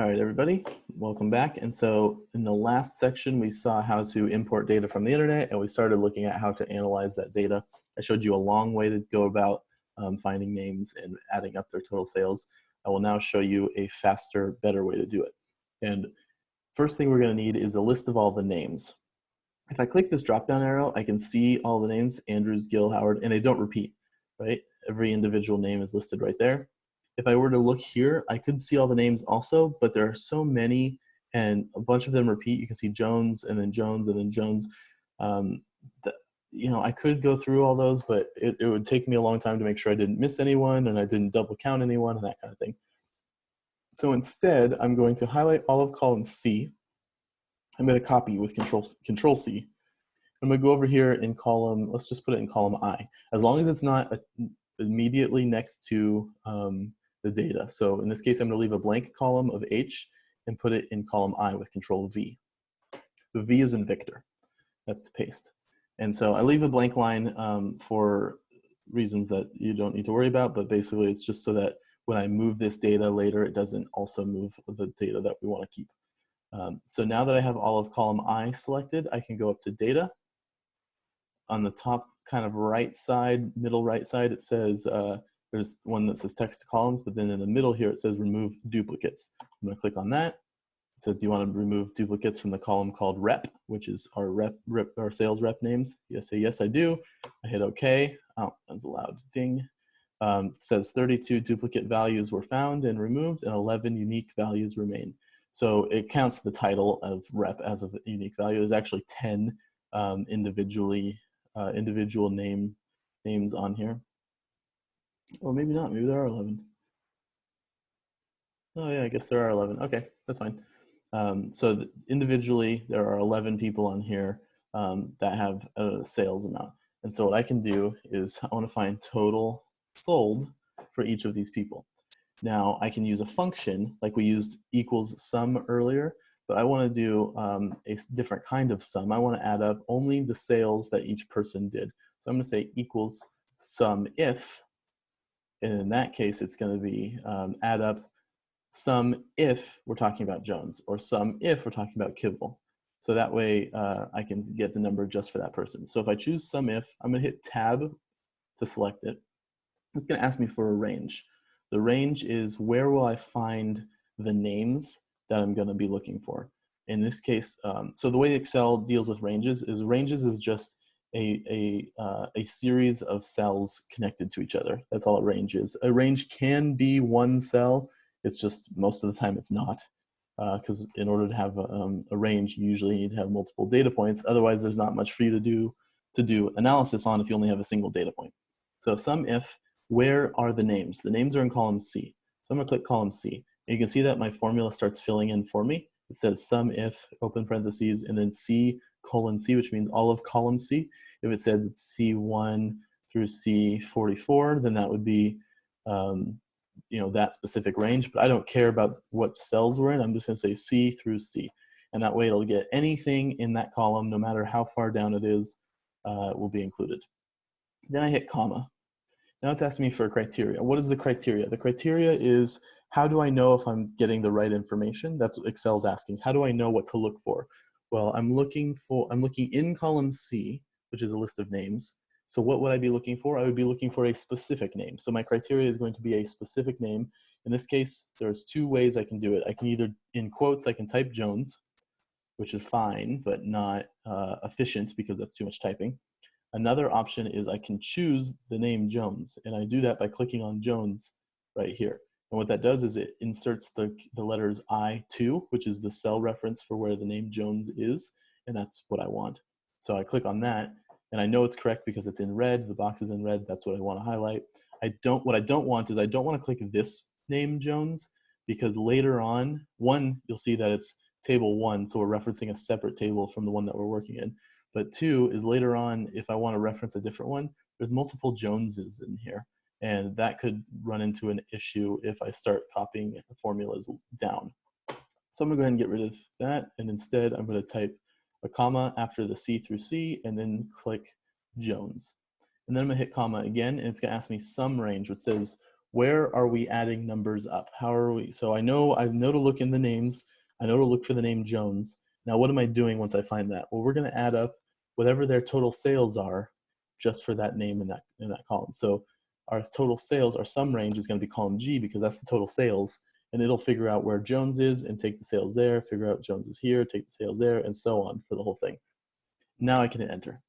All right, everybody, welcome back. And so in the last section, we saw how to import data from the internet, and we started looking at how to analyze that data. I showed you a long way to go about finding names and adding up their total sales. I will now show you a faster, better way to do it. And first thing we're going to need is a list of all the names. If I click this drop-down arrow, I can see all the names, Andrews, Gill, Howard, and they don't repeat, right? Every individual name is listed right there. If I were to look here, I could see all the names also, but there are so many and a bunch of them repeat. You can see Jones and then Jones and then Jones. I could go through all those, but it would take me a long time to make sure I didn't miss anyone and I didn't double count anyone and that kind of thing. So instead, I'm going to highlight all of column C. I'm going to copy with Control C. I'm going to go over here in column, let's just put it in column I, as long as it's not immediately next to the data. So in this case, I'm going to leave a blank column of H and put it in column I with Control V. The V is in Victor. That's to paste. And so I leave a blank line for reasons that you don't need to worry about, but basically it's just so that when I move this data later, it doesn't also move the data that we want to keep. So now that I have all of column I selected, I can go up to data. On the top kind of right side, middle right side, it says, there's one that says text to columns, but then in the middle here, it says remove duplicates. I'm gonna click on that. It says, do you want to remove duplicates from the column called rep, which is our our sales rep names? Yes, say yes, I do. I hit okay. Oh, that's a loud ding. It says 32 duplicate values were found and removed and 11 unique values remain. So it counts the title of rep as a unique value. There's actually 10 individual names on here. Well, maybe not. Maybe there are 11. Oh yeah, I guess there are 11. Okay, that's fine. So individually, there are 11 people on here that have a sales amount. And so what I can do is I want to find total sold for each of these people. Now I can use a function like we used equals sum earlier, but I want to do a different kind of sum. I want to add up only the sales that each person did. So I'm going to say equals sum if, and in that case, it's going to be add up sum if we're talking about Jones, or sum if we're talking about Kivel. So that way I can get the number just for that person. So if I choose sum if, I'm going to hit tab to select it. It's going to ask me for a range. The range is where will I find the names that I'm going to be looking for. In this case, so the way Excel deals with ranges is just a series of cells connected to each other. That's all a range is. A range can be one cell. It's just most of the time it's not, because in order to have a range, you usually need to have multiple data points. Otherwise, there's not much for you to do analysis on if you only have a single data point. So sum if, where are the names? The names are in column C. So I'm going to click column C. And you can see that my formula starts filling in for me. It says sum if, open parentheses, and then C:C, which means all of column C. If it said C1 through C44, then that would be that specific range, but I don't care about what cells we're in. I'm just going to say C through C. And that way it'll get anything in that column, no matter how far down it is, will be included. Then I hit comma. Now it's asking me for a criteria. What is the criteria? The criteria is, how do I know if I'm getting the right information? That's what Excel's asking. How do I know what to look for? Well, I'm looking in column C, which is a list of names. So what would I be looking for? I would be looking for a specific name. So my criteria is going to be a specific name. In this case, there's two ways I can do it. I can either, in quotes, I can type Jones, which is fine, but not efficient because that's too much typing. Another option is I can choose the name Jones, and I do that by clicking on Jones right here. And what that does is it inserts the letters I2, which is the cell reference for where the name Jones is, and that's what I want. So I click on that, and I know it's correct because it's in red, the box is in red, that's what I want to highlight. What I don't want is I don't want to click this name Jones, because later on, you'll see that it's table 1, so we're referencing a separate table from the one that we're working in. But 2 is later on, if I want to reference a different one, there's multiple Joneses in here. And that could run into an issue if I start copying formulas down. So I'm going to go ahead and get rid of that. And instead, I'm going to type a comma after the C through C and then click Jones. And then I'm going to hit comma again, and it's going to ask me sum range, which says where are we adding numbers up? How are we? So I know to look in the names. I know to look for the name Jones. Now, what am I doing once I find that? Well, we're going to add up whatever their total sales are just for that name in that column. So our total sales, our sum range is going to be column G because that's the total sales, and it'll figure out where Jones is and take the sales there, figure out Jones is here, take the sales there, and so on for the whole thing. Now I can hit enter.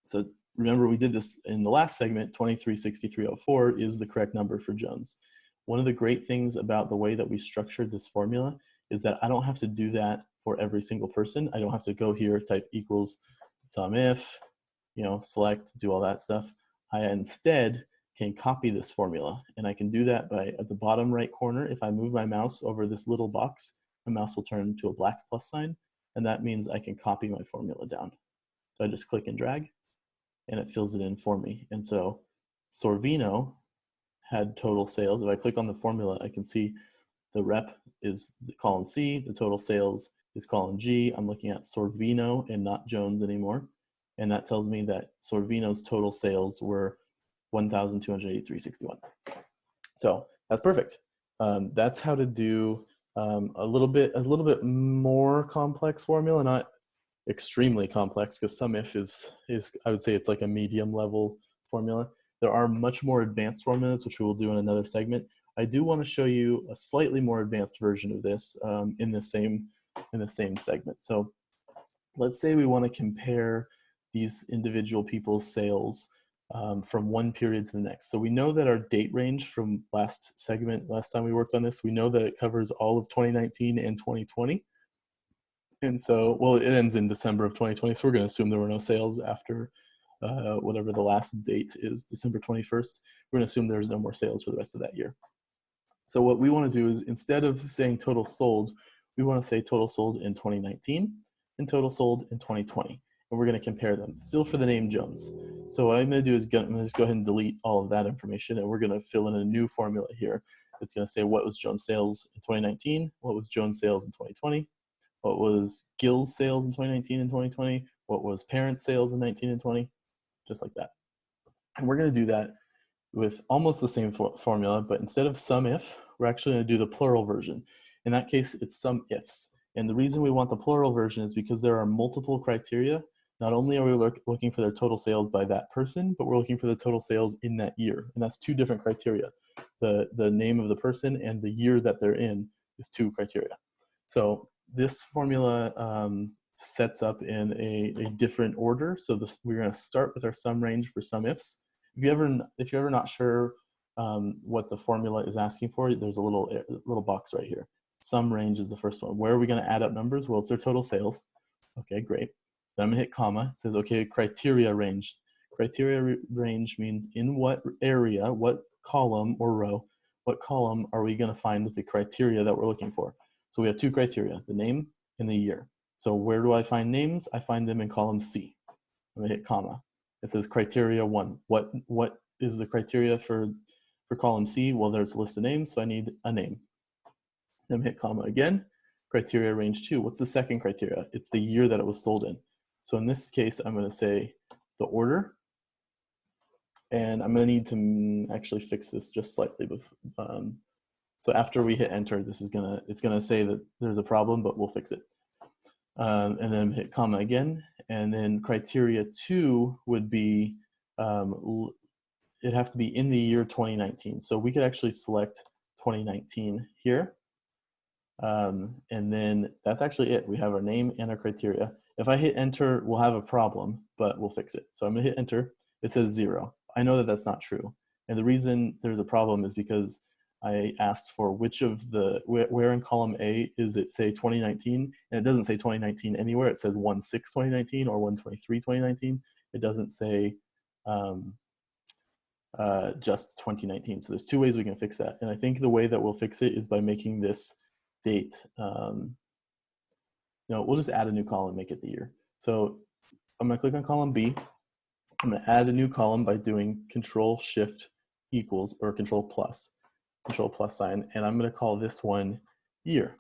So remember, we did this in the last segment. 236304 is the correct number for Jones. One of the great things about the way that we structured this formula is that I don't have to do that for every single person. I don't have to go here, type equals sum if, select, do all that stuff. I instead can copy this formula, and I can do that by, at the bottom right corner, if I move my mouse over this little box, my mouse will turn to a black plus sign, and that means I can copy my formula down. So I just click and drag, and it fills it in for me. And so Sorvino had total sales. If I click on the formula, I can see the rep is the column C, the total sales is column G. I'm looking at Sorvino and not Jones anymore. And that tells me that Sorvino's total sales were 1,283.61. So that's perfect. That's how to do a little bit more complex formula, not extremely complex, because SumIf is I would say it's like a medium level formula. There are much more advanced formulas, which we will do in another segment. I do want to show you a slightly more advanced version of this in the same segment. So let's say we want to compare these individual people's sales from one period to the next. So we know that our date range from last time we worked on this, we know that it covers all of 2019 and 2020. And so, well, it ends in December of 2020, so we're going to assume there were no sales after whatever the last date is, December 21st. We're going to assume there's no more sales for the rest of that year. So what we want to do is, instead of saying total sold, we want to say total sold in 2019 and total sold in 2020. And we're going to compare them, still for the name Jones. So what I'm going to do is I'm going to just go ahead and delete all of that information, and we're going to fill in a new formula here. It's going to say what was Jones' sales in 2019, what was Jones' sales in 2020, what was Gil's sales in 2019 and 2020, what was Parent's sales in 19 and 20, just like that. And we're going to do that with almost the same formula, but instead of sum if, we're actually going to do the plural version. In that case, it's sum ifs. And the reason we want the plural version is because there are multiple criteria. Not only are we looking for their total sales by that person, but we're looking for the total sales in that year. And that's two different criteria. The name of the person and the year that they're in is two criteria. So this formula sets up in a different order. So we're going to start with our sum range for sum ifs. If you're ever not sure what the formula is asking for, there's a little box right here. Sum range is the first one. Where are we going to add up numbers? Well, it's their total sales. Okay, great. Then I'm going to hit comma. It says, okay, criteria range. Criteria range means in what area, what column or row, what column are we going to find with the criteria that we're looking for? So we have two criteria, the name and the year. So where do I find names? I find them in column C. I'm going to hit comma. It says criteria 1. What is the criteria for column C? Well, there's a list of names, so I need a name. Then hit comma again. Criteria range 2. What's the second criteria? It's the year that it was sold in. So in this case, I'm going to say the order. And I'm going to need to actually fix this just slightly. So after we hit enter, it's gonna say that there's a problem, but we'll fix it. And then hit comma again, and then criteria 2 would be it'd have to be in the year 2019. So we could actually select 2019 here, and then that's actually it. We have our name and our criteria. If I hit enter, we'll have a problem, but we'll fix it. So I'm gonna hit enter. It says 0. I know that that's not true, and the reason there's a problem is because I asked for which of the, where in column A is it say 2019, and it doesn't say 2019 anywhere. It says 1/6/2019 or 1/23/2019. It doesn't say just 2019. So there's two ways we can fix that. And I think the way that we'll fix it is by making this date, we'll just add a new column, make it the year. So I'm gonna click on column B. I'm gonna add a new column by doing Control Shift equals or Control plus sign, and I'm going to call this one year.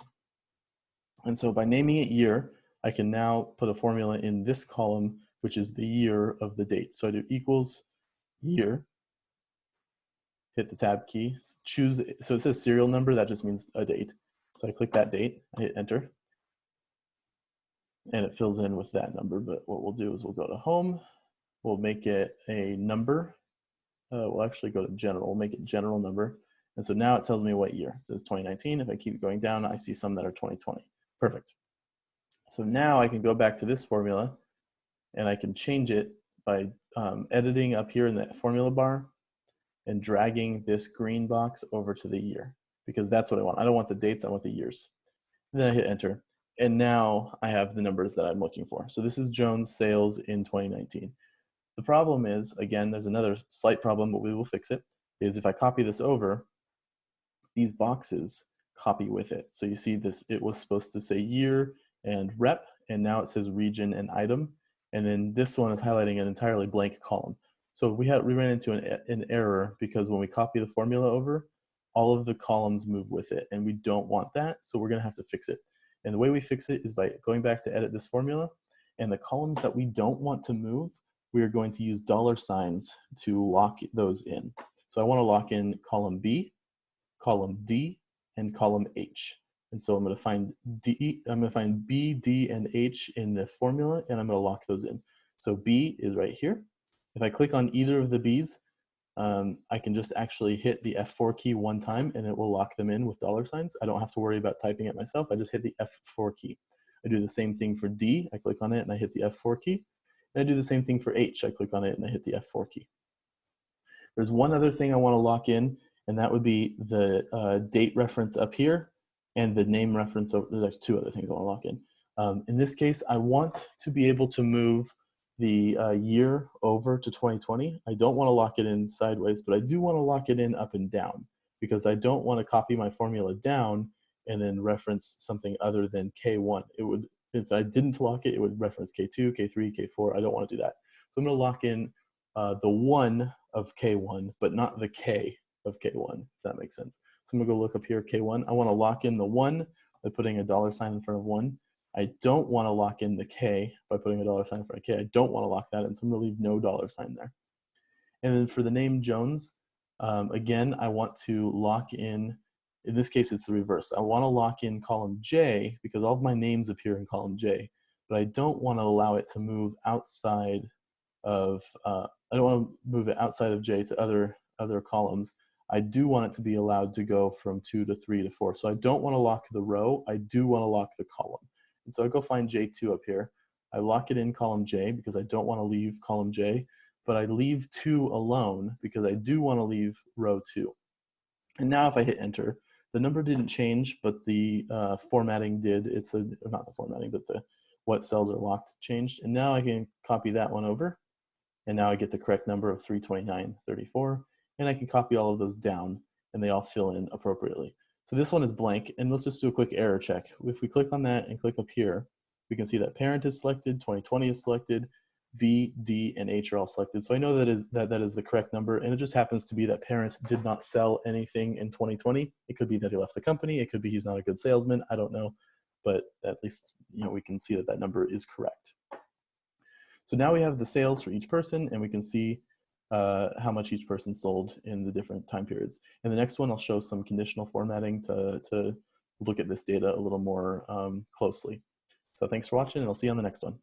And so by naming it year, I can now put a formula in this column, which is the year of the date. So I do equals year, hit the tab key, choose, so it says serial number, that just means a date. So I click that date, I hit enter, and it fills in with that number. But what we'll do is we'll go to home, we'll make it a number. We'll actually go to general, we'll make it general number. And so now it tells me what year. It says 2019. If I keep going down, I see some that are 2020. Perfect. So now I can go back to this formula and I can change it by editing up here in the formula bar and dragging this green box over to the year, because that's what I want. I don't want the dates, I want the years. And then I hit enter. And now I have the numbers that I'm looking for. So this is Jones' sales in 2019. The problem is, again, there's another slight problem, but we will fix it, is if I copy this over, these boxes copy with it. So you see this, it was supposed to say year and rep, and now it says region and item. And then this one is highlighting an entirely blank column. So we ran into an error because when we copy the formula over, all of the columns move with it, and we don't want that, so we're gonna have to fix it. And the way we fix it is by going back to edit this formula, and the columns that we don't want to move, we are going to use $ to lock those in. So I want to lock in column B, column D, and column H. And so I'm going to find B, D, and H in the formula, and I'm going to lock those in. So B is right here. If I click on either of the B's, I can just actually hit the F4 key one time and it will lock them in with $. I don't have to worry about typing it myself. I just hit the F4 key. I do the same thing for D. I click on it and I hit the F4 key. And I do the same thing for H. I click on it and I hit the F4 key. There's one other thing I want to lock in, and that would be the date reference up here and the name reference over. There's two other things I want to lock in. In this case, I want to be able to move the year over to 2020. I don't want to lock it in sideways, but I do want to lock it in up and down, because I don't want to copy my formula down and then reference something other than K1. It would, if I didn't lock it, it would reference K2, K3, K4. I don't want to do that. So I'm going to lock in the 1 of K1, but not the K of K1, if that makes sense. So I'm going to go look up here, K1. I want to lock in the 1 by putting a $ in front of 1. I don't want to lock in the K by putting a $ in front of K. I don't want to lock that in, so I'm going to leave no $ there. And then for the name Jones, again, I want to lock in this case, it's the reverse. I want to lock in column J because all of my names appear in column J, but I don't want to allow it to move outside of, I don't want to move it outside of J to other columns. I do want it to be allowed to go from 2 to 3 to 4. So I don't want to lock the row. I do want to lock the column. And so I go find J2 up here. I lock it in column J because I don't want to leave column J, but I leave 2 alone because I do want to leave row 2. And now if I hit enter, the number didn't change, but the formatting did. It's not the formatting, but what cells are locked changed. And now I can copy that one over. And now I get the correct number of 329.34. And I can copy all of those down and they all fill in appropriately. So this one is blank, and let's just do a quick error check. If we click on that and click up here, we can see that parent is selected, 2020 is selected, B, D, and H are all selected. So I know that is the correct number, and it just happens to be that parent did not sell anything in 2020. It could be that he left the company. It could be he's not a good salesman. I don't know, but at least we can see that number is correct. So now we have the sales for each person, and we can see how much each person sold in the different time periods. In the next one, I'll show some conditional formatting to look at this data a little more closely. So thanks for watching, and I'll see you on the next one.